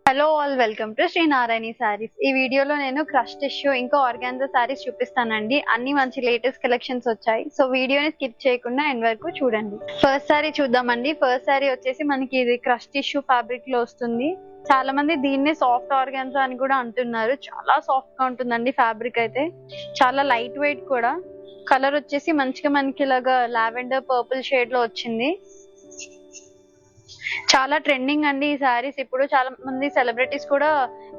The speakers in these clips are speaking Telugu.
Hello all, welcome to Shri Narayani saris. ఈ వీడియోలో నేను క్రష్ టిష్యూ ఇంకా ఆర్గాన్జా సారీస్ చూపిస్తానండి. అన్ని మంచి లేటెస్ట్ కలెక్షన్స్ వచ్చాయి. సో వీడియోని స్కిప్ చేయకుండా ఎండ్ వరకు చూడండి. ఫస్ట్ సారీ చూద్దామండి. ఫస్ట్ సారీ వచ్చేసి మనకి ఇది క్రష్ టిష్యూ ఫ్యాబ్రిక్ లో వస్తుంది. చాలా మంది దీన్నే సాఫ్ట్ ఆర్గాన్జా అని కూడా అంటున్నారు. చాలా సాఫ్ట్ గా ఉంటుందండి ఫ్యాబ్రిక్ అయితే. చాలా లైట్ వెయిట్ కూడా. కలర్ వచ్చేసి మంచిగా మనకి ఇలాగా లావెండర్ పర్పుల్ షేడ్ లో వచ్చింది. చాలా ట్రెండింగ్ అండి ఈ సారీస్. ఇప్పుడు చాలా మంది సెలబ్రిటీస్ కూడా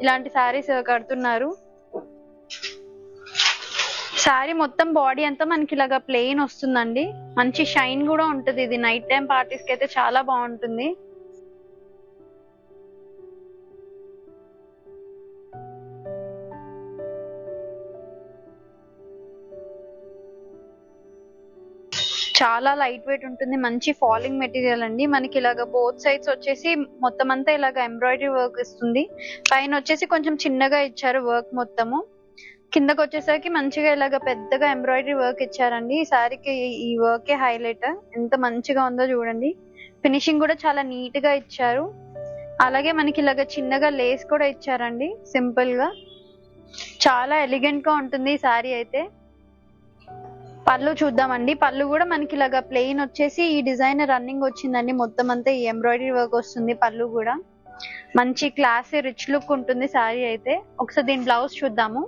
ఇలాంటి సారీస్ కడుతున్నారు. సారీ మొత్తం బాడీ అంతా మనకి ఇలాగా ప్లెయిన్ వస్తుందండి. మంచి షైన్ కూడా ఉంటుంది. ఇది నైట్ టైం పార్టీస్ కి అయితే చాలా బాగుంటుంది. చాలా లైట్ వెయిట్ ఉంటుంది. మంచి ఫాలింగ్ మెటీరియల్ అండి. మనకి ఇలాగ బోత్ సైడ్స్ వచ్చేసి మొత్తం అంతా ఇలాగ ఎంబ్రాయిడరీ వర్క్ ఇస్తుంది. పైన వచ్చేసి కొంచెం చిన్నగా ఇచ్చారు వర్క్ మొత్తము. కిందకి వచ్చేసరికి మంచిగా ఇలాగ పెద్దగా ఎంబ్రాయిడరీ వర్క్ ఇచ్చారండి. ఈ సారీకి ఈ వర్కే హైలైట్. ఎంత మంచిగా ఉందో చూడండి. ఫినిషింగ్ కూడా చాలా నీట్ గా ఇచ్చారు. అలాగే మనకి ఇలాగ చిన్నగా లేస్ కూడా ఇచ్చారండి. సింపుల్ గా చాలా ఎలిగెంట్ గా ఉంటుంది ఈ సారీ అయితే. పళ్ళు చూద్దామండి. పళ్ళు కూడా మనకి ఇలాగా ప్లెయిన్ వచ్చేసి ఈ డిజైన్ రన్నింగ్ వచ్చిందండి. మొత్తం అంతా ఈ ఎంబ్రాయిడరీ వర్క్ వస్తుంది. పళ్ళు కూడా మంచి క్లాసీ రిచ్ లుక్ ఉంటుంది సారీ అయితే. ఒకసారి దీని బ్లౌజ్ చూద్దాము.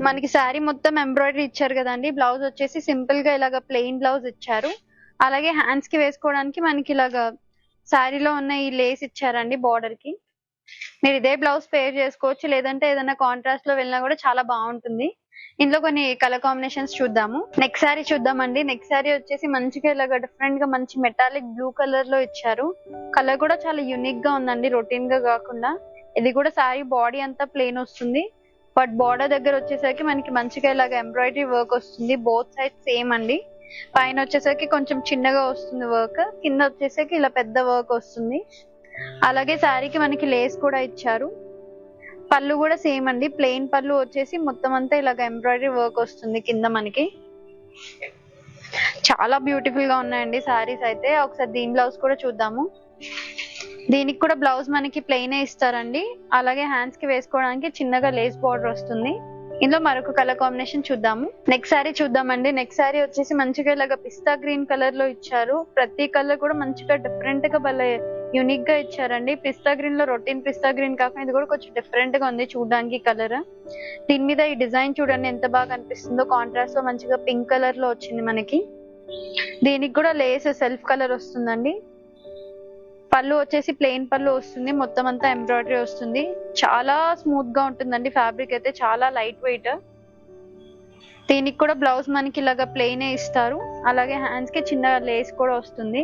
మనకి సారీ మొత్తం ఎంబ్రాయిడరీ ఇచ్చారు కదండి. బ్లౌజ్ వచ్చేసి సింపుల్ గా ఇలాగా ప్లెయిన్ బ్లౌజ్ ఇచ్చారు. అలాగే హ్యాండ్స్ కి వేసుకోవడానికి మనకి ఇలాగా సారీలో ఉన్న ఈ లేస్ ఇచ్చారండి బార్డర్ కి. మీరు ఇదే బ్లౌజ్ పేర్ చేసుకోవచ్చు, లేదంటే ఏదైనా కాంట్రాస్ట్ లో వెళ్ళినా కూడా చాలా బాగుంటుంది. ఇందులో కొన్ని కలర్ కాంబినేషన్స్ చూద్దాము. నెక్స్ట్ సారీ చూద్దామండి. నెక్స్ట్ సారీ వచ్చేసి మంచిగా ఇలాగా డిఫరెంట్ గా మంచి మెటాలిక్ బ్లూ కలర్ లో ఇచ్చారు. కలర్ కూడా చాలా యూనిక్ గా ఉందండి, రొటీన్ గా కాకుండా. ఇది కూడా సారీ బాడీ అంతా ప్లెయిన్ వస్తుంది. బట్ బార్డర్ దగ్గర వచ్చేసరికి మనకి మంచిగా ఇలాగా ఎంబ్రాయిడరీ వర్క్ వస్తుంది. బోత్ సైడ్ సేమ్ అండి. పైన వచ్చేసరికి కొంచెం చిన్నగా వస్తుంది వర్క్, కింద వచ్చేసరికి ఇలా పెద్ద వర్క్ వస్తుంది. అలాగే శారీకి మనకి లేస్ కూడా ఇచ్చారు. పళ్ళు కూడా సేమ్ అండి. ప్లెయిన్ పళ్ళు వచ్చేసి మొత్తం అంతా ఇలాగ ఎంబ్రాయిడరీ వర్క్ వస్తుంది కింద మనకి. చాలా బ్యూటిఫుల్ గా ఉన్నాయండి శారీస్ అయితే. ఒకసారి దీని బ్లౌజ్ కూడా చూద్దాము. దీనికి కూడా బ్లౌజ్ మనకి ప్లెయిన్ ఇస్తారండి. అలాగే హ్యాండ్స్ కి వేసుకోవడానికి చిన్నగా లేస్ బార్డర్ వస్తుంది. ఇందులో మరొక కలర్ కాంబినేషన్ చూద్దాము. నెక్స్ట్ సారీ చూద్దామండి. నెక్స్ట్ సారీ వచ్చేసి మంచిగా ఇలాగ పిస్తా గ్రీన్ కలర్ లో ఇచ్చారు. ప్రతి కలర్ కూడా మంచిగా డిఫరెంట్ గా భలే యూనిక్ గా ఇచ్చారండి. పిస్తా గ్రీన్ లో రొటీన్ పిస్తా గ్రీన్ కాకుండా ఇది కూడా కొంచెం డిఫరెంట్ గా ఉంది చూడడానికి కలర్. దీని మీద ఈ డిజైన్ చూడండి ఎంత బాగా అనిపిస్తుందో. కాంట్రాస్ట్ లో మంచిగా పింక్ కలర్ లో వచ్చింది మనకి. దీనికి కూడా లేస్ సెల్ఫ్ కలర్ వస్తుందండి. పళ్ళు వచ్చేసి ప్లెయిన్ పళ్ళు వస్తుంది. మొత్తం అంతా ఎంబ్రాయిడరీ వస్తుంది. చాలా స్మూత్ గా ఉంటుందండి ఫ్యాబ్రిక్ అయితే. చాలా లైట్ వెయిట్. దీనికి కూడా బ్లౌజ్ మనకి ఇలాగా ప్లెయిన్ ఇస్తారు. అలాగే హ్యాండ్స్ కి చిన్న లేస్ కూడా వస్తుంది.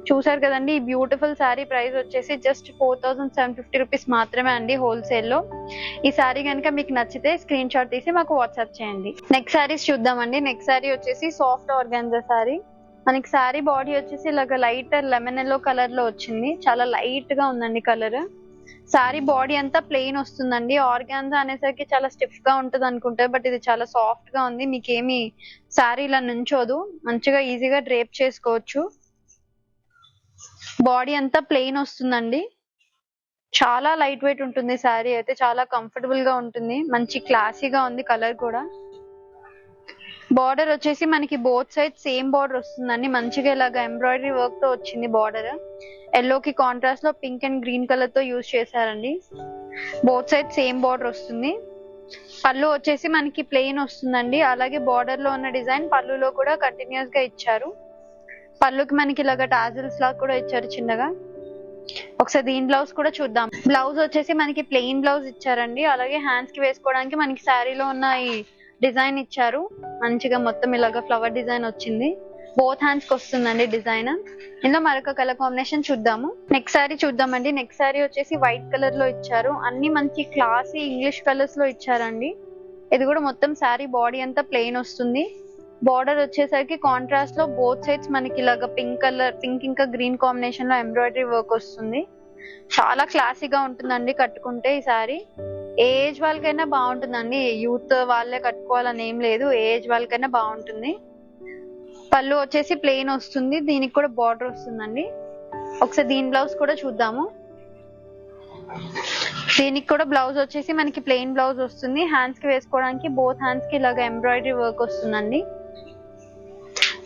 చూసారు కదండి. ఈ బ్యూటిఫుల్ శారీ ప్రైస్ వచ్చేసి జస్ట్ 4750 రూపీస్ మాత్రమే అండి హోల్సేల్ లో. ఈ శారీ కనుక మీకు నచ్చితే స్క్రీన్ షాట్ తీసి మాకు వాట్సాప్ చేయండి. నెక్స్ట్ శారీస్ చూద్దామండి. నెక్స్ట్ శారీ వచ్చేసి సాఫ్ట్ ఆర్గాన్జా శారీ. మనకి శారీ బాడీ వచ్చేసి ఇలాగ లైట్ లెమన్ ఎల్లో కలర్ లో వచ్చింది. చాలా లైట్ గా ఉందండి కలర్. శారీ బాడీ అంతా ప్లెయిన్ వస్తుందండి. ఆర్గాన్జా అనేసరికి చాలా స్టిఫ్ గా ఉంటుంది అనుకుంటారు, బట్ ఇది చాలా సాఫ్ట్ గా ఉంది. మీకేమి శారీ ఇలా నుంచోదు. మంచిగా ఈజీగా డ్రేప్ చేసుకోవచ్చు. బాడీ అంతా ప్లెయిన్ వస్తుందండి. చాలా లైట్ వెయిట్ ఉంటుంది శారీ అయితే. చాలా కంఫర్టబుల్ గా ఉంటుంది. మంచి క్లాసీగా ఉంది కలర్ కూడా. బార్డర్ వచ్చేసి మనకి బోత్ సైడ్ సేమ్ బార్డర్ వస్తుందండి. మంచిగా ఇలాగా ఎంబ్రాయిడరీ వర్క్ తో వచ్చింది బార్డర్. ఎల్లో కి కాంట్రాస్ట్ లో పింక్ అండ్ గ్రీన్ కలర్ తో యూజ్ చేశారండి. బోత్ సైడ్ సేమ్ బార్డర్ వస్తుంది. పళ్ళు వచ్చేసి మనకి ప్లెయిన్ వస్తుందండి. అలాగే బార్డర్ లో ఉన్న డిజైన్ పళ్ళులో కూడా కంటిన్యూస్ గా ఇచ్చారు. పళ్ళుకి మనకి ఇలాగా టాజిల్స్ లాగా కూడా ఇచ్చారు చిన్నగా. ఒకసారి దీని బ్లౌజ్ కూడా చూద్దాం. బ్లౌజ్ వచ్చేసి మనకి ప్లెయిన్ బ్లౌజ్ ఇచ్చారండి. అలాగే హ్యాండ్స్ కి వేసుకోవడానికి మనకి శారీలో ఉన్న ఈ డిజైన్ ఇచ్చారు. మంచిగా మొత్తం ఇలాగా ఫ్లవర్ డిజైన్ వచ్చింది. బోత్ హ్యాండ్స్ కి వస్తుందండి డిజైన్. ఇందులో మరొక కలర్ కాంబినేషన్ చూద్దాము. నెక్స్ట్ సారీ చూద్దామండి. నెక్స్ట్ సారీ వచ్చేసి వైట్ కలర్ లో ఇచ్చారు. అన్ని మంచి క్లాసీ ఇంగ్లీష్ కలర్స్ లో ఇచ్చారండి. ఇది కూడా మొత్తం శారీ బాడీ అంతా ప్లెయిన్ వస్తుంది. బార్డర్ వచ్చేసరికి కాంట్రాస్ట్ లో బోత్ సైడ్స్ మనకి ఇలాగా పింక్ ఇంకా గ్రీన్ కాంబినేషన్ లో ఎంబ్రాయిడరీ వర్క్ వస్తుంది. చాలా క్లాసీగా ఉంటుందండి కట్టుకుంటే ఈ సారీ. ఏ ఏజ్ వాళ్ళకైనా బాగుంటుందండి. యూత్ వాళ్ళే కట్టుకోవాలని ఏం లేదు, ఏ ఏజ్ వాళ్ళకైనా బాగుంటుంది. పళ్ళు వచ్చేసి ప్లెయిన్ వస్తుంది, దీనికి కూడా బార్డర్ వస్తుందండి. ఒకసారి దీని బ్లౌజ్ కూడా చూద్దాము. దీనికి కూడా బ్లౌజ్ వచ్చేసి మనకి ప్లెయిన్ బ్లౌజ్ వస్తుంది. హ్యాండ్స్ కి వేసుకోవడానికి బోత్ హ్యాండ్స్ కి ఇలాగ ఎంబ్రాయిడరీ వర్క్ వస్తుందండి.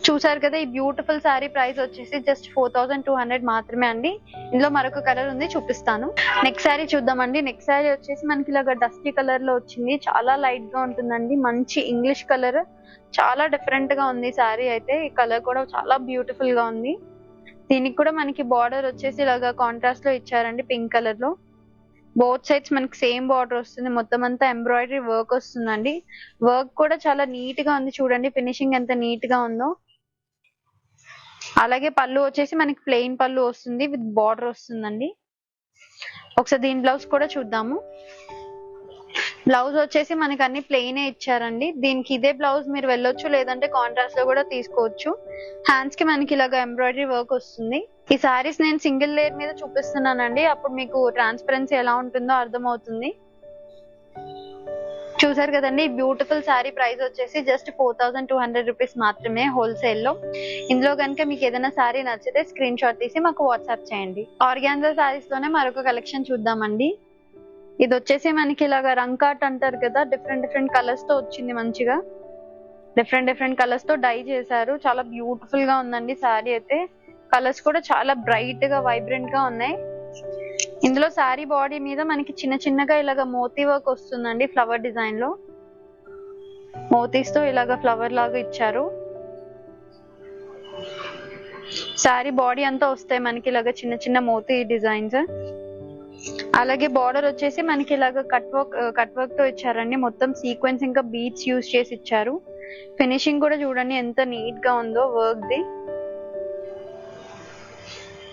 చూసారు కదా, ఈ బ్యూటిఫుల్ శారీ ప్రైస్ వచ్చేసి జస్ట్ 4200 మాత్రమే అండి. ఇందులో మరొక కలర్ ఉంది, చూపిస్తాను. నెక్స్ట్ శారీ చూద్దామండి. నెక్స్ట్ శారీ వచ్చేసి మనకి ఇలాగ డస్టీ కలర్ లో వచ్చింది. చాలా లైట్ గా ఉంటుందండి, మంచి ఇంగ్లీష్ కలర్. చాలా డిఫరెంట్ గా ఉంది శారీ అయితే. ఈ కలర్ కూడా చాలా బ్యూటిఫుల్ గా ఉంది. దీనికి కూడా మనకి బార్డర్ వచ్చేసి ఇలాగ కాంట్రాస్ట్ లో ఇచ్చారండి, పింక్ కలర్ లో. బోత్ సైడ్స్ మనకి సేమ్ బార్డర్ వస్తుంది. మొత్తం అంతా ఎంబ్రాయిడరీ వర్క్ వస్తుందండి. వర్క్ కూడా చాలా నీట్ గా ఉంది, చూడండి ఫినిషింగ్ ఎంత నీట్ గా ఉందో. అలాగే పళ్ళు వచ్చేసి మనకి ప్లెయిన్ పళ్ళు వస్తుంది, విత్ బార్డర్ వస్తుందండి. ఒకసారి దీని బ్లౌజ్ కూడా చూద్దాము. బ్లౌజ్ వచ్చేసి మనకి అన్ని ప్లెయిన్ ఇచ్చారండి. దీనికి ఇదే బ్లౌజ్ మీరు వెళ్ళొచ్చు, లేదంటే కాంట్రాస్ట్ లో కూడా తీసుకోవచ్చు. హ్యాండ్స్ కి మనకి ఇలాగ ఎంబ్రాయిడరీ వర్క్ వస్తుంది. ఈ సారీస్ నేను సింగిల్ లేయర్ మీద చూపిస్తున్నానండి, అప్పుడు మీకు ట్రాన్స్పరెన్సీ ఎలా ఉంటుందో అర్థమవుతుంది. చూసారు కదండి, బ్యూటిఫుల్ శారీ ప్రైస్ వచ్చేసి జస్ట్ 4200 రూపీస్ మాత్రమే హోల్సేల్ లో. ఇందులో కనుక మీకు ఏదైనా శారీ నచ్చితే స్క్రీన్ షాట్ తీసి మాకు వాట్సాప్ చేయండి. ఆర్గాన్జా శారీస్ లోనే మరొక కలెక్షన్ చూద్దామండి. ఇది వచ్చేసి మనకి ఇలాగా రంకాట్ అంటారు కదా, డిఫరెంట్ కలర్స్ తో వచ్చింది. మంచిగా డిఫరెంట్ కలర్స్ తో డై చేశారు. చాలా బ్యూటిఫుల్ గా ఉందండి శారీ అయితే. కలర్స్ కూడా చాలా బ్రైట్ గా వైబ్రెంట్ గా ఉన్నాయి. ఇందులో శారీ బాడీ మీద మనకి చిన్నగా ఇలాగ మోతీ వర్క్ వస్తుందండి. ఫ్లవర్ డిజైన్ లో మోతీస్ తో ఇలాగ ఫ్లవర్ లాగా ఇచ్చారు. శారీ బాడీ అంతా వస్తాయి మనకి ఇలాగ చిన్న మోతీ డిజైన్స్. అలాగే బార్డర్ వచ్చేసి మనకి ఇలాగ కట్ వర్క్ తో ఇచ్చారండి. మొత్తం సీక్వెన్స్ ఇంకా బీడ్స్ యూజ్ చేసి ఇచ్చారు. ఫినిషింగ్ కూడా చూడండి ఎంత నీట్ గా ఉందో వర్క్ ది.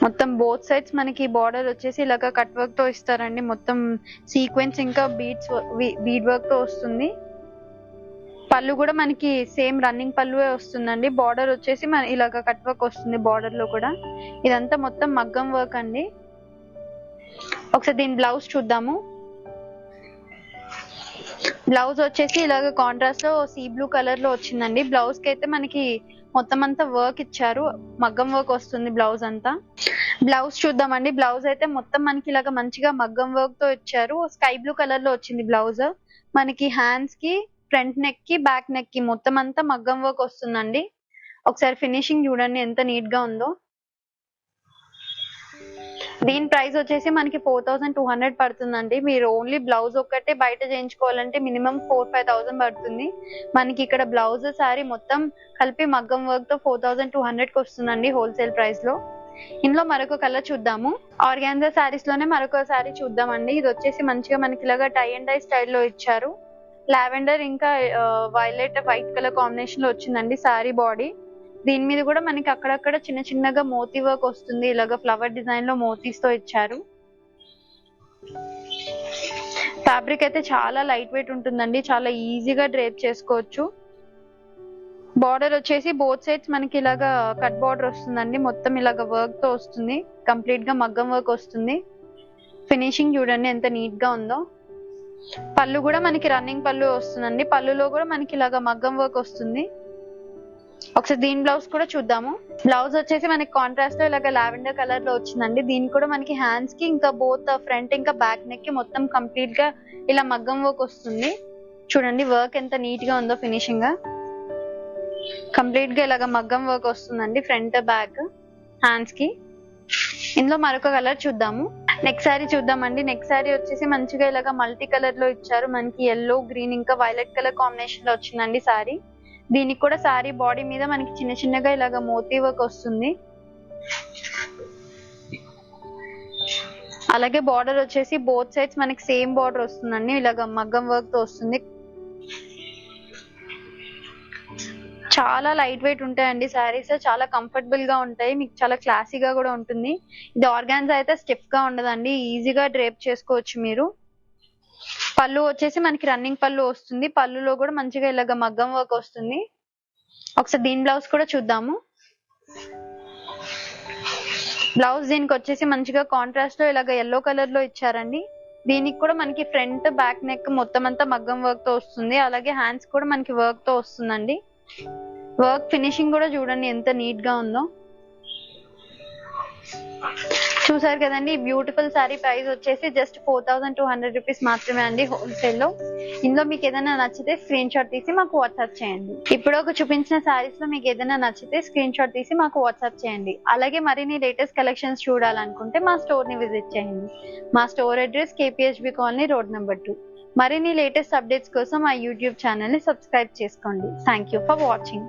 మొత్తం బోత్ సైడ్స్ మనకి బార్డర్ వచ్చేసి ఇలాగ కట్ వర్క్ తో ఇస్తారండి. మొత్తం సీక్వెన్స్ ఇంకా బీడ్ వర్క్ తో వస్తుంది. పళ్ళు కూడా మనకి సేమ్ రన్నింగ్ పళ్ళువే వస్తుందండి. బార్డర్ వచ్చేసి మన ఇలాగ కట్ వర్క్ వస్తుంది బార్డర్ లో కూడా. ఇదంతా మొత్తం మగ్గం వర్క్ అండి. ఒకసారి దీని బ్లౌజ్ చూద్దాము. బ్లౌజ్ వచ్చేసి ఇలాగ కాంట్రాస్ట్ లో సీ బ్లూ కలర్ లో వచ్చిందండి. బ్లౌజ్ కి అయితే మనకి మొత్తం అంతా వర్క్ ఇచ్చారు, మగ్గం వర్క్ వస్తుంది బ్లౌజ్ అంతా. బ్లౌజ్ చూద్దామండి. బ్లౌజ్ అయితే మొత్తం మనకి ఇలాగ మంచిగా మగ్గం వర్క్ తో ఇచ్చారు. స్కై బ్లూ కలర్ లో వచ్చింది బ్లౌజ్. మనకి హ్యాండ్స్ కి, ఫ్రంట్ నెక్ కి, బ్యాక్ నెక్ కి మొత్తం అంతా మగ్గం వర్క్ వస్తుందండి. ఒకసారి ఫినిషింగ్ చూడండి ఎంత నీట్ గా ఉందో. దీని ప్రైస్ వచ్చేసి మనకి 4200 పడుతుందండి. మీరు ఓన్లీ బ్లౌజ్ ఒక్కటే బయట చేయించుకోవాలంటే మినిమం 4-5,000 పడుతుంది. మనకి ఇక్కడ బ్లౌజ్ శారీ మొత్తం కలిపి మగ్గం వర్క్ తో 4200 కి వస్తుందండి హోల్సేల్ ప్రైస్ లో. ఇందులో మరొక కలర్ చూద్దాము. ఆర్గాన్జా శారీస్ లోనే మరొక శారీ చూద్దామండి. ఇది వచ్చేసి మంచిగా మనకి ఇలాగా టై అండ్ డై స్టైల్లో ఇచ్చారు. లావెండర్ ఇంకా వైలెట్ వైట్ కలర్ కాంబినేషన్ లో వచ్చిందండి శారీ బాడీ. దీని మీద కూడా మనకి అక్కడక్కడ చిన్నగా మోతీ వర్క్ వస్తుంది. ఇలాగ ఫ్లవర్ డిజైన్ లో మోతీస్ తో ఇచ్చారు. ఫ్యాబ్రిక్ అయితే చాలా లైట్ వెయిట్ ఉంటుందండి, చాలా ఈజీగా డ్రేప్ చేసుకోవచ్చు. బార్డర్ వచ్చేసి బోత్ సైడ్స్ మనకి ఇలాగా కట్ బార్డర్ వస్తుందండి. మొత్తం ఇలాగ వర్క్ తో వస్తుంది, కంప్లీట్ గా మగ్గం వర్క్ వస్తుంది. ఫినిషింగ్ చూడండి ఎంత నీట్ గా ఉందో. పళ్ళు కూడా మనకి రన్నింగ్ పళ్ళు వస్తుందండి. పళ్ళులో కూడా మనకి ఇలాగ మగ్గం వర్క్ వస్తుంది. ఒకసారి దీని బ్లౌజ్ కూడా చూద్దాము. బ్లౌజ్ వచ్చేసి మనకి కాంట్రాస్ట్ లో ఇలాగ లావెండర్ కలర్ లో వచ్చిందండి. దీనికి కూడా మనకి హ్యాండ్స్ కి ఇంకా బోత్ ఫ్రంట్ ఇంకా బ్యాక్ నెక్ కి మొత్తం కంప్లీట్ గా ఇలా మగ్గం వర్క్ వస్తుంది. చూడండి వర్క్ ఎంత నీట్ గా ఉందో. ఫినిషింగ్ కంప్లీట్ గా ఇలాగ మగ్గం వర్క్ వస్తుందండి ఫ్రంట్ బ్యాక్ హ్యాండ్స్ కి. ఇందులో మరొక కలర్ చూద్దాము. నెక్స్ట్ శారీ చూద్దామండి. నెక్స్ట్ శారీ వచ్చేసి మంచిగా ఇలాగ మల్టీ కలర్ లో ఇచ్చారు. మనకి ఎల్లో, గ్రీన్ ఇంకా వైలెట్ కలర్ కాంబినేషన్ లో వచ్చిందండి శారీ. దీనికి కూడా శారీ బాడీ మీద మనకి చిన్నగా ఇలాగ మోతీ వర్క్ వస్తుంది. అలాగే బార్డర్ వచ్చేసి బోత్ సైడ్స్ మనకి సేమ్ బార్డర్ వస్తుందండి. ఇలాగ మగ్గం వర్క్ తో వస్తుంది. చాలా లైట్ వెయిట్ ఉంటాయండి శారీస్, చాలా కంఫర్టబుల్ గా ఉంటాయి, మీకు చాలా క్లాసీగా కూడా ఉంటుంది. ఇది ఆర్గాన్జా అయితే స్టిఫ్ గా ఉండదండి, ఈజీగా డ్రేప్ చేసుకోవచ్చు మీరు. పళ్ళు వచ్చేసి మనకి రన్నింగ్ పళ్ళు వస్తుంది. పళ్ళులో కూడా మంచిగా ఇలాగ మగ్గం వర్క్ వస్తుంది. ఒకసారి దీని బ్లౌజ్ కూడా చూద్దాము. బ్లౌజ్ దీనికి వచ్చేసి మంచిగా కాంట్రాస్ట్ లో ఇలాగ ఎల్లో కలర్ లో ఇచ్చారండి. దీనికి కూడా మనకి ఫ్రంట్ బ్యాక్ నెక్ మొత్తం అంతా మగ్గం వర్క్ తో వస్తుంది. అలాగే హ్యాండ్స్ కూడా మనకి వర్క్ తో వస్తుందండి. వర్క్ ఫినిషింగ్ కూడా చూడండి ఎంత నీట్ గా ఉందో. చూసారు కదండి, ఈ బ్యూటిఫుల్ సారీ ప్రైస్ వచ్చేసి జస్ట్ 4200 రూపీస్ మాత్రమే అండి హోల్సేల్ లో. ఇందులో మీకు ఏదైనా నచ్చితే స్క్రీన్ షాట్ తీసి మాకు వాట్సాప్ చేయండి. ఇప్పుడు ఒక చూపించిన సారీస్ లో మీకు ఏదైనా నచ్చితే స్క్రీన్ షాట్ తీసి మాకు వాట్సాప్ చేయండి. అలాగే మరిన్ని లేటెస్ట్ కలెక్షన్స్ చూడాలనుకుంటే మా స్టోర్ ని విజిట్ చేయండి. మా store address KPHB colony, road number 2. మరిన్ని లేటెస్ట్ అప్డేట్స్ కోసం మా యూట్యూబ్ ఛానల్ ని సబ్స్క్రైబ్ చేసుకోండి. Thank you for watching.